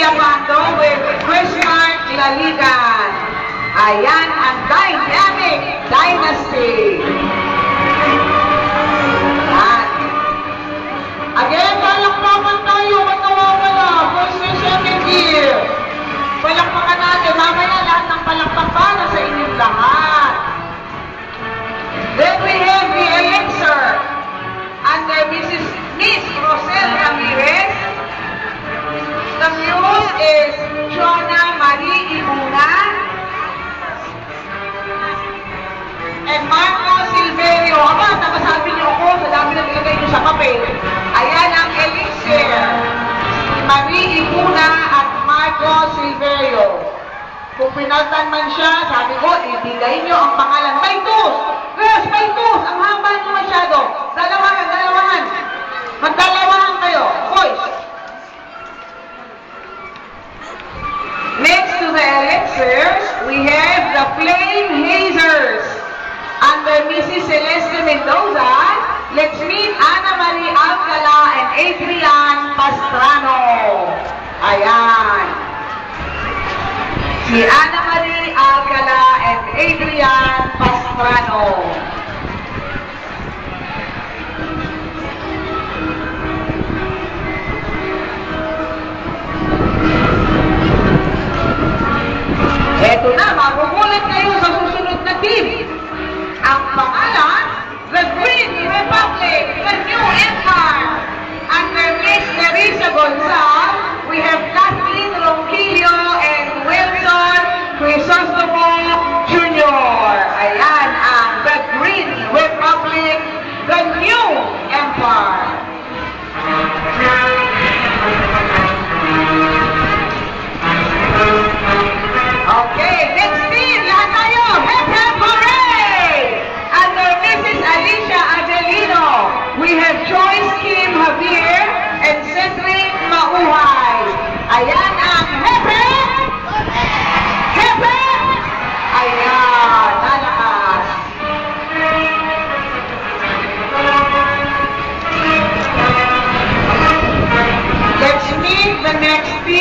Abando with Chrismark Laligan. Ayan ang dynamic dynasty. Yan. Again, palakpakan tayo. Ba't nawawala? First year, second year. Palakpakan natin. Mamaya lahat ng palakpak para sa inyong lahat. Then we have the elixir under Miss Rosel Ramirez. The muse is Jonah Marie Ibuna and Marco Silverio. Aba, nakasabi niyo ako sa dami na nilagay niyo sa papel. Ayan ang elixir. Si Marie Ibuna at Marco Silverio. Kung pinaltan man siya, sabi ko, ibigay niyo ang pangalan. May tus! Girls, may tus! Ang haba niyo masyado. Dalawahan. Magdalawahan kayo. Boys. Next to the elixirs, we have the Flame Hazers. Under Mrs. Celeste Mendoza, let's meet Ana Marie Alcala and Adrian Pastrano. Ayan. Si Ana Marie Alcala and Adrian Pastrano. Eto na, magugulat kayo sa susunod na team. Ang pangalan, the Green Republic, the New Empire. Under Miss Teresa Gonzal, we have Kathleen Ronquillo and Wilson Crisostomo Jr. Ayan ang the Green Republic, the New Empire. Okay, next team, lahat tayo. Hep hep hooray! Under Mrs. Alicia Adelino, we have Joyce Kim Javier and Cedric Mauhay. Ayan ang hep hep! Hep hep! Ayan, nalakas. Let's meet the next team.